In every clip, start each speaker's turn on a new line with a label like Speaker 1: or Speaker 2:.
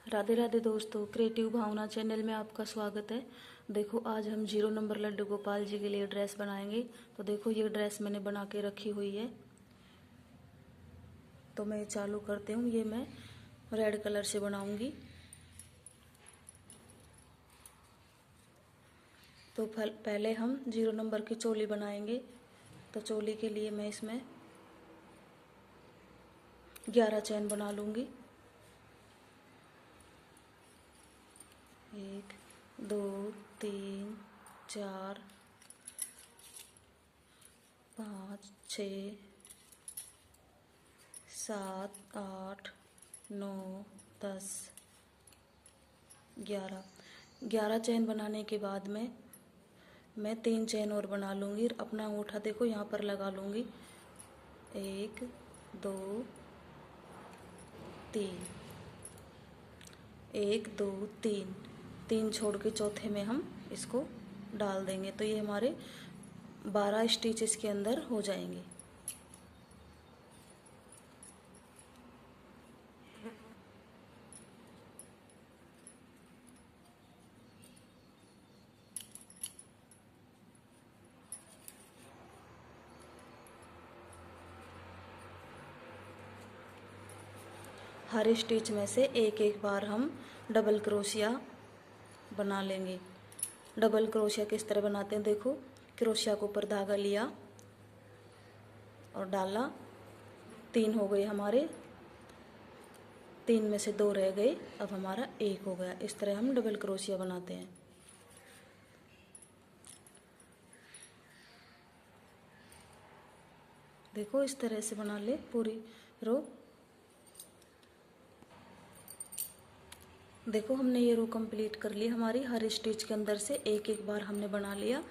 Speaker 1: राधे राधे दोस्तों, क्रिएटिव भावना चैनल में आपका स्वागत है। देखो, आज हम 0 नंबर लड्डू गोपाल जी के लिए ड्रेस बनाएंगे। तो देखो, ये ड्रेस मैंने बना के रखी हुई है। तो मैं चालू करती हूँ। ये मैं रेड कलर से बनाऊंगी। तो पहले हम 0 नंबर की चोली बनाएंगे। तो चोली के लिए मैं इसमें 11 चैन बना लूँगी। 1 2 3 4 5 6 7 8 9 10 11 चैन बनाने के बाद में मैं 3 चैन और बना लूँगी। अपना अंगूठा देखो यहाँ पर लगा लूँगी। 1 2 3 1 2 3 छोड़ के चौथे में हम इसको डाल देंगे। तो ये हमारे 12 स्टिच इसके अंदर हो जाएंगे। हर स्टिच में से एक एक बार हम डबल क्रोशिया बना लेंगे। डबल क्रोशिया किस तरह बनाते हैं देखो। क्रोशिया के ऊपर धागा लिया और डाला। 3 हो गए हमारे, 3 में से 2 रह गए। अब हमारा 1 हो गया। इस तरह हम डबल क्रोशिया बनाते हैं। देखो, इस तरह से बना ले पूरी रो। देखो, हमने ये रो कंप्लीट कर ली हमारी। हर स्टिच के अंदर से एक एक बार हमने बना लिया।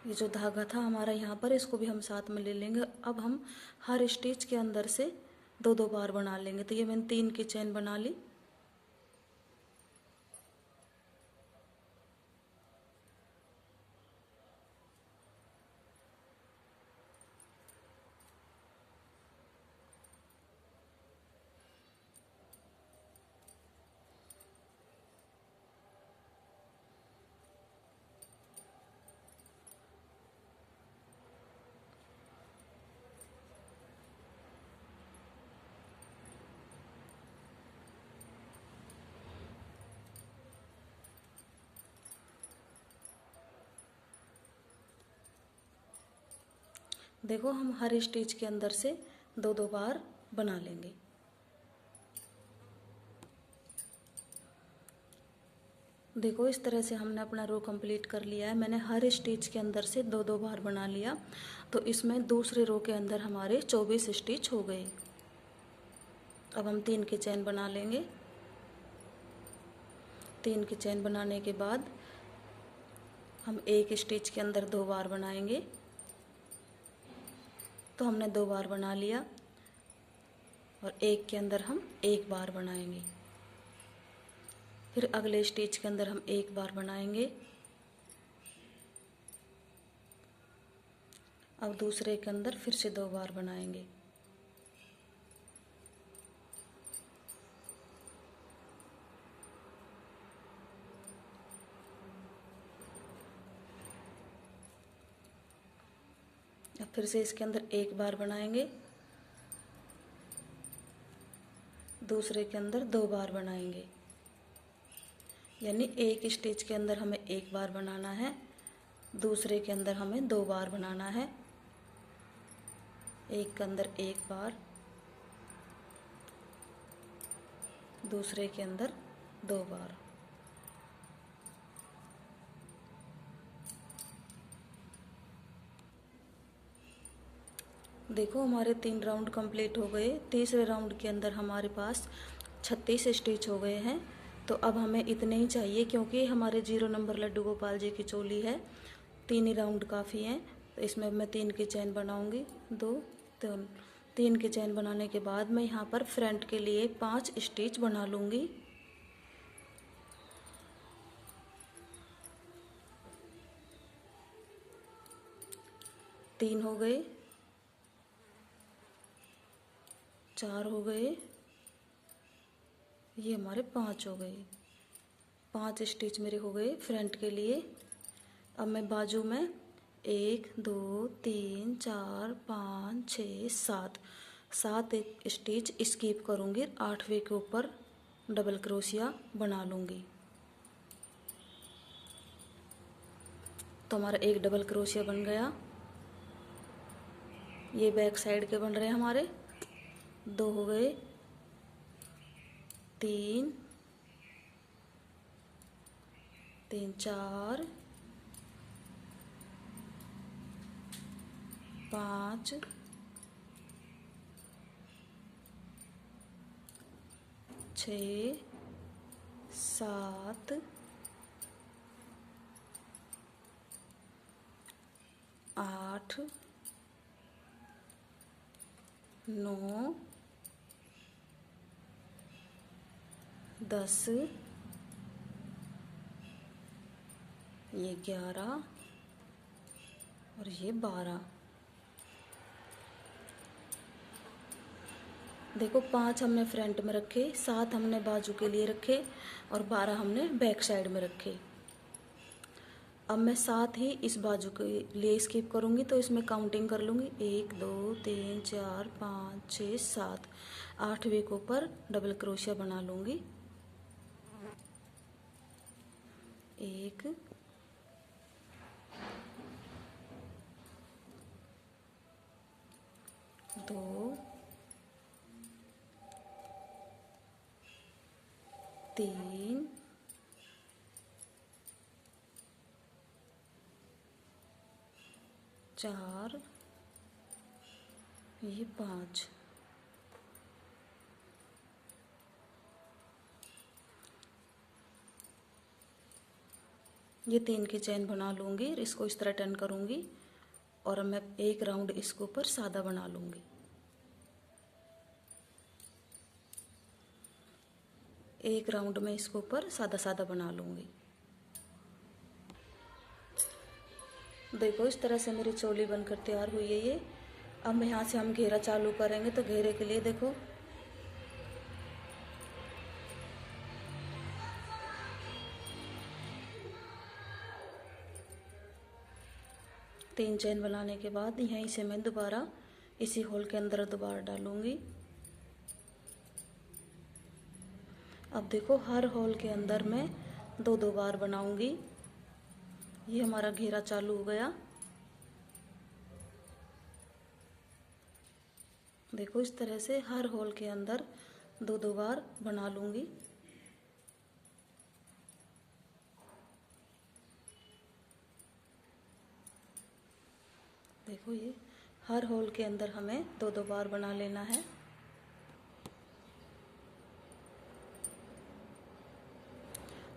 Speaker 1: ये जो धागा था हमारा यहाँ पर, इसको भी हम साथ में ले लेंगे। अब हम हर स्टिच के अंदर से 2-2 बार बना लेंगे। तो ये मैंने 3 की चैन बना ली। देखो, हम हर स्टिच के अंदर से 2-2 बार बना लेंगे। देखो, इस तरह से हमने अपना रो कंप्लीट कर लिया है। मैंने हर स्टिच के अंदर से 2-2 बार बना लिया। तो इसमें दूसरे रो के अंदर हमारे 24 स्टिच हो गए। अब हम 3 की चैन बना लेंगे। 3 की चैन बनाने के बाद हम एक स्टिच के अंदर 2 बार बनाएंगे। तो हमने 2 बार बना लिया और एक के अंदर हम 1 बार बनाएंगे। फिर अगले स्टिच के अंदर हम 1 बार बनाएंगे। अब दूसरे के अंदर फिर से 2 बार बनाएंगे। अब फिर से इसके अंदर 1 बार बनाएंगे। दूसरे के अंदर 2 बार बनाएंगे। यानी एक स्टिच के अंदर हमें 1 बार बनाना है, दूसरे के अंदर हमें 2 बार बनाना है। एक के अंदर 1 बार, दूसरे के अंदर 2 बार। देखो, हमारे 3 राउंड कंप्लीट हो गए। तीसरे राउंड के अंदर हमारे पास 36 स्टिच हो गए हैं। तो अब हमें इतने ही चाहिए, क्योंकि हमारे 0 नंबर लड्डू गोपाल जी की चोली है। 3 ही राउंड काफ़ी हैं। तो इसमें मैं 3 की चैन बनाऊंगी। 2 3 की चैन बनाने के बाद मैं यहाँ पर फ्रंट के लिए 5 स्टिच बना लूँगी। तीन हो गए, 4 हो गए, ये हमारे 5 हो गए। 5 स्टिच मेरे हो गए फ्रंट के लिए। अब मैं बाजू में 1 2 3 4 5 6 7 एक स्टिच स्किप करूँगी, 8वें के ऊपर डबल क्रोशिया बना लूँगी। तो हमारा एक डबल क्रोशिया बन गया। ये बैक साइड के बन रहे हैं हमारे। 2 हो गए, 3 3 4 5 6 7 8 9 10, ये 11 और ये 12। देखो 5 हमने फ्रंट में रखे, 7 हमने बाजू के लिए रखे और 12 हमने बैक साइड में रखे। अब मैं 7 ही इस बाजू के लिए स्किप करूँगी, तो इसमें काउंटिंग कर लूँगी। 1 2 3 4 5 6 7, 8वें के ऊपर डबल क्रोशिया बना लूँगी। 1 2 3 4, ये 5। ये 3 की चेन बना लूँगी, इसको इस तरह टर्न करूँगी और अब मैं एक राउंड इसके ऊपर सादा बना लूँगी। एक राउंड में इसके ऊपर सादा सादा बना लूँगी। देखो इस तरह से मेरी चोली बनकर तैयार हुई है ये। अब यहाँ से हम घेरा चालू करेंगे, तो घेरे के लिए देखो तीन चेन बनाने के बाद यहीं से मैं दोबारा इसी होल के अंदर दोबारा डालूंगी। अब देखो हर होल के अंदर मैं 2-2 बार बनाऊंगी। ये हमारा घेरा चालू हो गया। देखो इस तरह से हर होल के अंदर 2-2 बार बना लूंगी। देखो ये हर होल के अंदर हमें 2-2 बार बना लेना है।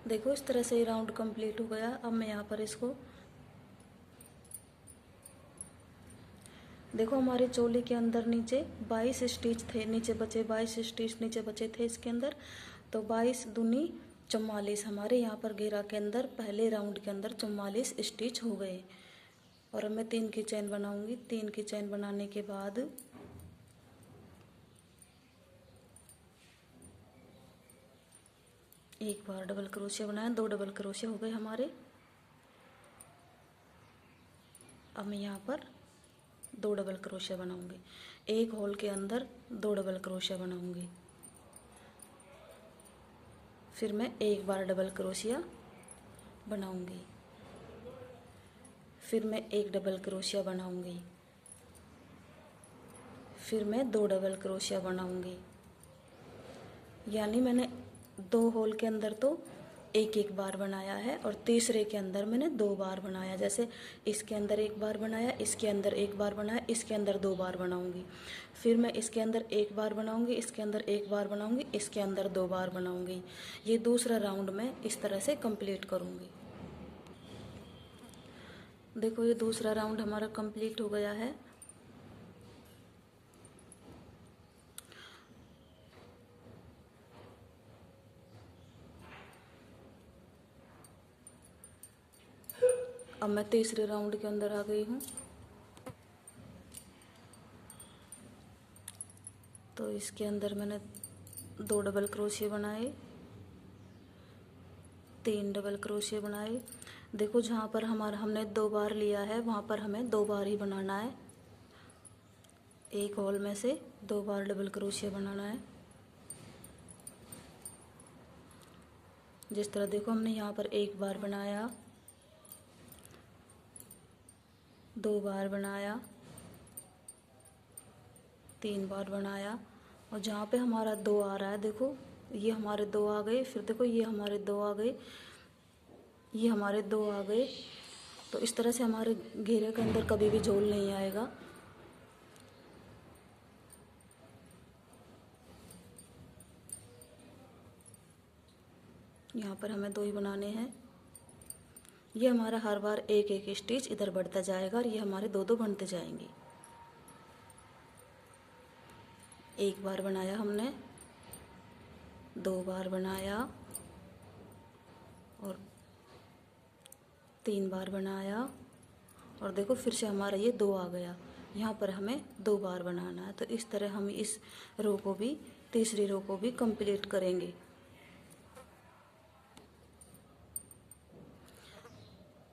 Speaker 1: देखो इस तरह से ये राउंड कंप्लीट हो गया। अब मैं यहाँ पर इसको देखो हमारे चोली के अंदर नीचे 22 स्टिच थे, नीचे बचे 22 स्टिच नीचे बचे थे इसके अंदर। तो 22 दूनी 44 हमारे यहाँ पर घेरा के अंदर पहले राउंड के अंदर 44 स्टिच हो गए। और अब मैं 3 की चेन बनाऊंगी। 3 की चेन बनाने के बाद एक बार डबल क्रोशिया बनाया, 2 डबल क्रोशिया हो गए हमारे। अब मैं यहाँ पर 2 डबल क्रोशिया बनाऊंगी। एक होल के अंदर 2 डबल क्रोशिया बनाऊंगी। फिर मैं एक बार डबल क्रोशिया बनाऊंगी। फिर मैं एक डबल क्रोशिया बनाऊंगी। फिर मैं 2 डबल क्रोशिया बनाऊंगी। यानी मैंने 2 होल के अंदर तो एक एक बार बनाया है और तीसरे के अंदर मैंने 2 बार बनाया। जैसे इसके अंदर एक बार बनाया, इसके अंदर एक बार बनाया, इसके अंदर 2 बार बनाऊंगी। फिर मैं इसके अंदर एक बार बनाऊंगी, इसके अंदर एक बार बनाऊंगी, इसके अंदर 2 बार बनाऊंगी। ये दूसरा राउंड में इस तरह से कंप्लीट करूंगी। देखो ये दूसरा राउंड हमारा कंप्लीट हो गया है। अब मैं तीसरे राउंड के अंदर आ गई हूँ। तो इसके अंदर मैंने 2 डबल क्रोशिया बनाए, 3 डबल क्रोशिया बनाए। देखो जहाँ पर हमने 2 बार लिया है वहाँ पर हमें 2 बार ही बनाना है। एक होल में से 2 बार डबल क्रोशिया बनाना है। जिस तरह देखो हमने यहाँ पर 1 बार बनाया, 2 बार बनाया, 3 बार बनाया, और जहाँ पे हमारा 2 आ रहा है, देखो ये हमारे 2 आ गए, फिर देखो ये हमारे 2 आ गए, ये हमारे 2 आ गए। तो इस तरह से हमारे घेरे के अंदर कभी भी झोल नहीं आएगा। यहाँ पर हमें 2 ही बनाने हैं। ये हमारा हर बार एक एक स्टिच इधर बढ़ता जाएगा और ये हमारे 2-2 बनते जाएंगे। 1 बार बनाया हमने, 2 बार बनाया और 3 बार बनाया, और देखो फिर से हमारा ये 2 आ गया। यहाँ पर हमें 2 बार बनाना है। तो इस तरह हम इस रो को भी, तीसरी रो को भी कंप्लीट करेंगे।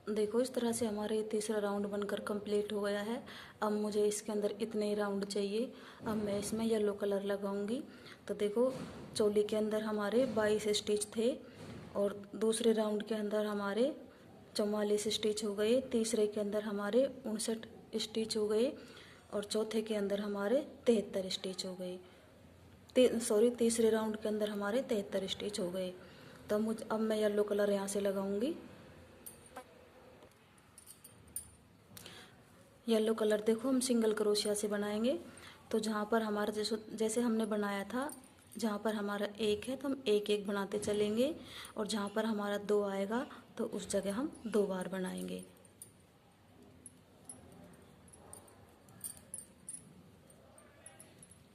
Speaker 1: देखो इस तरह से हमारे तीसरा राउंड बनकर कंप्लीट हो गया है। अब मुझे इसके अंदर इतने ही राउंड चाहिए। अब मैं इसमें येलो कलर लगाऊंगी। तो देखो चोली के अंदर हमारे 22 स्टिच थे और दूसरे राउंड के अंदर हमारे 44 स्टिच हो गए, तीसरे के अंदर हमारे 59 स्टिच हो गए और चौथे के अंदर हमारे 73 स्टिच हो गए। तीसरे राउंड के अंदर हमारे 73 स्टिच हो गए। तो अब मैं येलो कलर यहाँ से लगाऊंगी। येलो कलर देखो हम सिंगल क्रोशिया से बनाएंगे। तो जहाँ पर हमारा जैसे हमने बनाया था, जहाँ पर हमारा 1 है तो हम 1-1 बनाते चलेंगे, और जहाँ पर हमारा 2 आएगा तो उस जगह हम 2 बार बनाएंगे।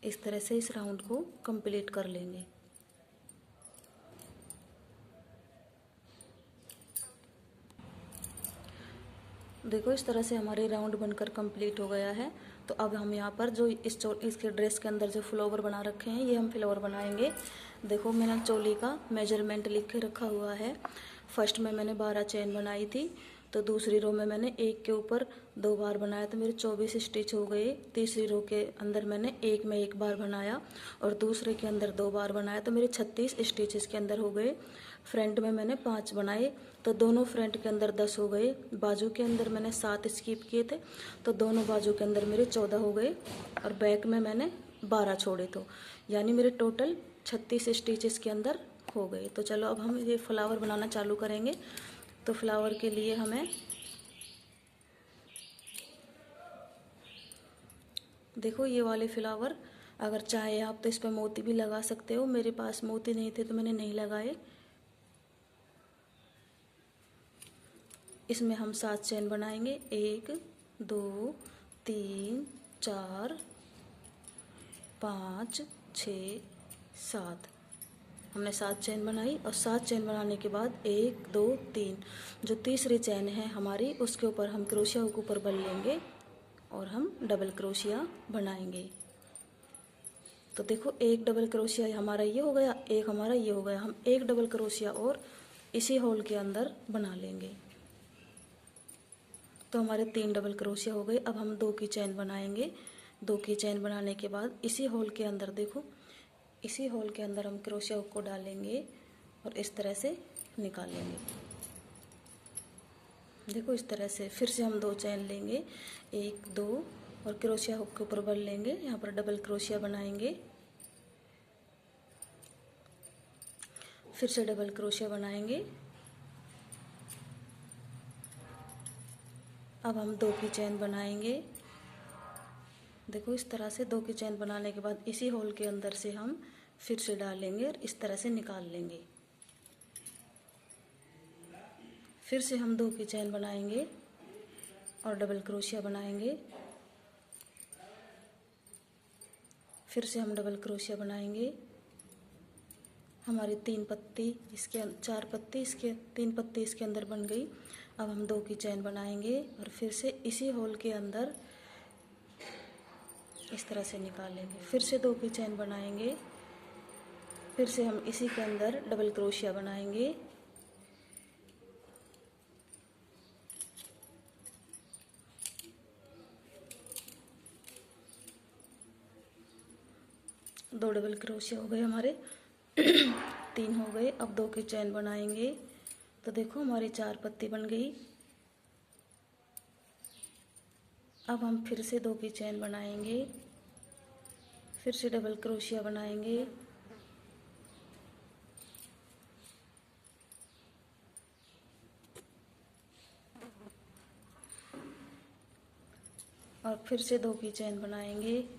Speaker 1: इस तरह से इस राउंड को कंप्लीट कर लेंगे। देखो इस तरह से हमारे राउंड बनकर कंप्लीट हो गया है। तो अब हम यहाँ पर जो इसके ड्रेस के अंदर जो फ्लावर बना रखे हैं, ये हम फ्लावर बनाएंगे। देखो मैंने चोली का मेजरमेंट लिख के रखा हुआ है। फर्स्ट में मैंने 12 चेन बनाई थी, तो दूसरी रो में मैंने 1 के ऊपर 2 बार बनाया तो मेरे 24 स्टिच हो गए। तीसरी रो के अंदर मैंने 1 में 1 बार बनाया और दूसरे के अंदर 2 बार बनाया तो मेरे 36 स्टिच इसके अंदर हो गए। फ्रंट में मैंने 5 बनाए तो दोनों फ्रंट के अंदर 10 हो गए। बाजू के अंदर मैंने 7 स्किप किए थे तो दोनों बाजू के अंदर मेरे 14 हो गए और बैक में मैंने 12 छोड़े, तो यानी मेरे टोटल 36 स्टिच इसके अंदर हो गए। तो चलो अब हम ये फ्लावर बनाना चालू करेंगे। तो फ्लावर के लिए हमें देखो ये वाले फ्लावर, अगर चाहे आप तो इस पर मोती भी लगा सकते हो। मेरे पास मोती नहीं थे तो मैंने नहीं लगाए। इसमें हम 7 चेन बनाएंगे, 1 2 3 4 5 6 7। हमने 7 चेन बनाई और 7 चेन बनाने के बाद 1 2 3 जो तीसरी चेन है हमारी, उसके ऊपर हम क्रोशिया के ऊपर बल लेंगे और हम डबल क्रोशिया बनाएंगे। तो देखो एक डबल क्रोशिया हमारा ये हो गया, एक हमारा ये हो गया। हम एक डबल क्रोशिया और इसी होल के अंदर बना लेंगे। तो हमारे 3 डबल क्रोशिया हो गए। अब हम 2 की चेन बनाएंगे। 2 की चेन बनाने के बाद इसी होल के अंदर, देखो इसी होल के अंदर हम क्रोशिया को डालेंगे और इस तरह से निकालेंगे। देखो इस तरह से फिर से हम 2 चेन लेंगे, 1 2 और क्रोशिया हुक के ऊपर बल लेंगे। यहाँ पर डबल क्रोशिया बनाएंगे, फिर से डबल क्रोशिया बनाएंगे। अब हम 2 की चेन बनाएंगे। देखो इस तरह से 2 की चेन बनाने के बाद इसी होल के अंदर से हम फिर से डालेंगे और इस तरह से निकाल लेंगे। फिर से हम 2 की चेन बनाएंगे और डबल क्रोशिया बनाएंगे। फिर से हम डबल क्रोशिया बनाएंगे। हमारी 3 पत्ती इसके 4 पत्ती इसके 3 पत्ती इसके अंदर बन गई। अब हम 2 की चेन बनाएंगे और फिर से इसी होल के अंदर इस तरह से निकालेंगे। फिर से 2 की चेन बनाएंगे, फिर से हम इसी के अंदर डबल क्रोशिया बनाएंगे। दो डबल क्रोशिया हो गए हमारे 3 हो गए। अब 2 की चेन बनाएंगे तो देखो हमारी 4 पत्ती बन गई। अब हम फिर से 2 की चेन बनाएंगे, फिर से डबल क्रोशिया बनाएंगे, और फिर से 2 की चेन बनाएंगे,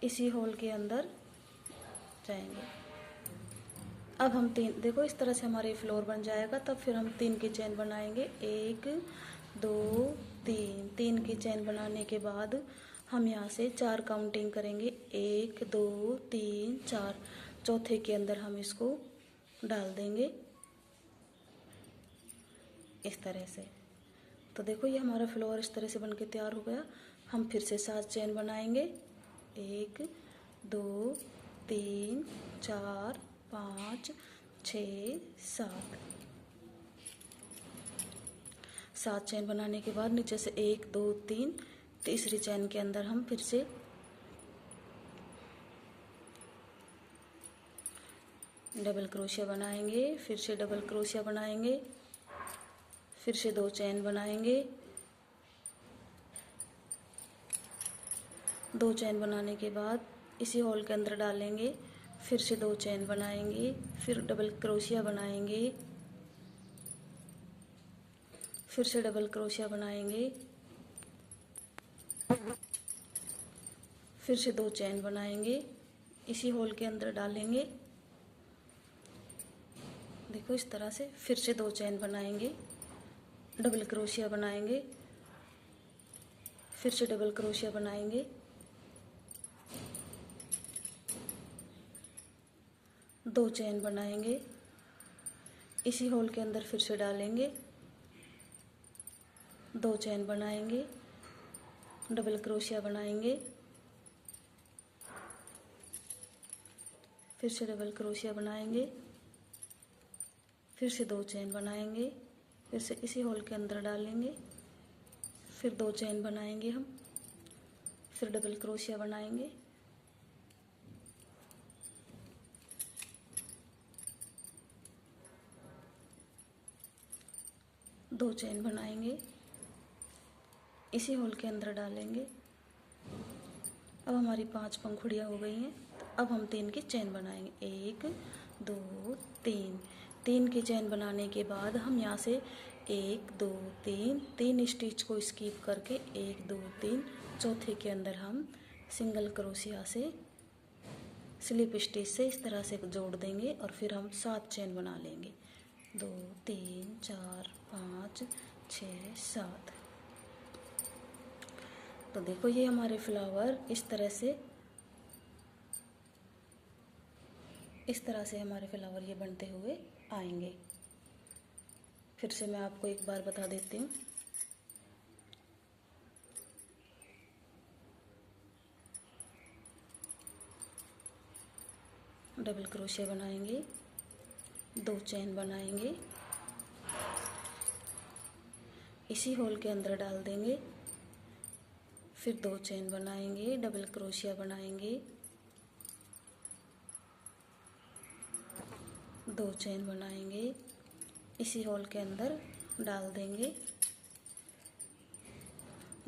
Speaker 1: इसी होल के अंदर जाएंगे। अब हम 3, देखो इस तरह से हमारे फ्लोर बन जाएगा। तब फिर हम 3 की चेन बनाएंगे, 1 2 3। 3 की चेन बनाने के बाद हम यहाँ से 4 काउंटिंग करेंगे, 1 2 3 4। चौथे के अंदर हम इसको डाल देंगे इस तरह से। तो देखो ये हमारा फ्लोर इस तरह से बनके तैयार हो गया। हम फिर से 7 चेन बनाएंगे, 1 2 3 4 5 6 7। 7 चेन बनाने के बाद नीचे से 1 2 3, तीसरी चेन के अंदर हम फिर से डबल क्रोशिया बनाएंगे, फिर से डबल क्रोशिया बनाएंगे, फिर से 2 चेन बनाएंगे। 2 चेन बनाने के बाद इसी होल के अंदर डालेंगे, फिर से 2 चेन बनाएंगे, फिर डबल क्रोशिया बनाएंगे, फिर से डबल क्रोशिया बनाएंगे, फिर से 2 चेन बनाएंगे, इसी होल के अंदर डालेंगे। देखो इस तरह से। फिर से 2 चेन बनाएंगे, डबल क्रोशिया बनाएंगे, फिर से डबल क्रोशिया बनाएंगे, 2 चेन बनाएंगे, इसी होल के अंदर फिर से डालेंगे, 2 चेन बनाएंगे, डबल क्रोशिया बनाएंगे, फिर से डबल क्रोशिया बनाएंगे, फिर से 2 चेन बनाएंगे, फिर से इसी होल के अंदर डालेंगे, फिर 2 चेन बनाएंगे हम, फिर डबल क्रोशिया बनाएंगे, दो चेन बनाएंगे, इसी होल के अंदर डालेंगे। अब हमारी 5 पंखुड़ियाँ हो गई हैं। अब हम 3 की चेन बनाएंगे, 1 2 3। 3 की चेन बनाने के बाद हम यहाँ से 1 2 3 स्टिच को स्किप करके 1 2 3, चौथे के अंदर हम सिंगल क्रोशिया से स्लिप स्टिच से इस तरह से जोड़ देंगे और फिर हम 7 चेन बना लेंगे, 2 3 4 5 6 7। तो देखो ये हमारे फ्लावर इस तरह से हमारे फ्लावर ये बनते हुए आएंगे। फिर से मैं आपको एक बार बता देती हूँ। डबल क्रोशिया बनाएंगे, 2 चेन बनाएंगे, इसी होल के अंदर डाल देंगे, फिर 2 चेन बनाएंगे, डबल क्रोशिया बनाएंगे, 2 चेन बनाएंगे, इसी होल के अंदर डाल देंगे,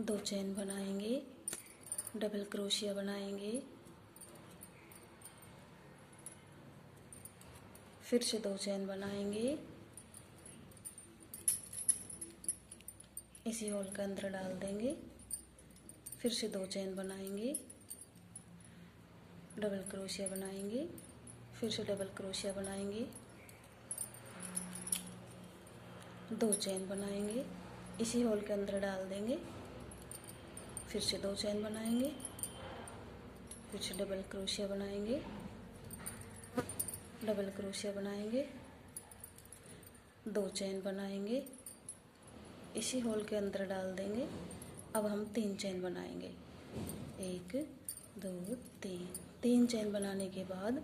Speaker 1: 2 चेन बनाएंगे, डबल क्रोशिया बनाएंगे, फिर से 2 चेन बनाएंगे, इसी होल के अंदर डाल देंगे, फिर से 2 चेन बनाएंगे, डबल क्रोशिया बनाएंगे, फिर से डबल क्रोशिया बनाएंगे, 2 चेन बनाएंगे, इसी होल के अंदर डाल देंगे, फिर से 2 चेन बनाएंगे, फिर से डबल क्रोशिया बनाएंगे, डबल क्रोशिया बनाएंगे, 2 चेन बनाएंगे, इसी होल के अंदर डाल देंगे। अब हम 3 चेन बनाएंगे, 1 2 3 3 चेन बनाने के बाद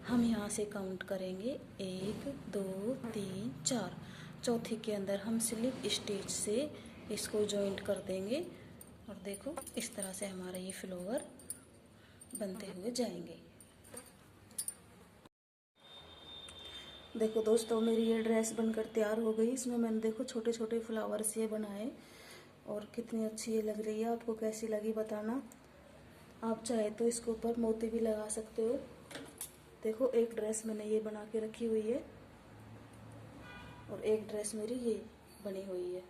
Speaker 1: हम यहाँ से काउंट करेंगे 1 2 3 4। चौथी के अंदर हम स्लिप स्टिच से इसको जॉइंट कर देंगे और देखो इस तरह से हमारा ये फ्लावर बनते हुए जाएंगे। देखो दोस्तों, मेरी ये ड्रेस बनकर तैयार हो गई। इसमें मैंने देखो छोटे छोटे फ्लावर्स ये बनाए और कितनी अच्छी ये लग रही है। आपको कैसी लगी बताना। आप चाहे तो इसके ऊपर मोती भी लगा सकते हो। देखो एक ड्रेस मैंने ये बना के रखी हुई है और एक ड्रेस मेरी ये बनी हुई है।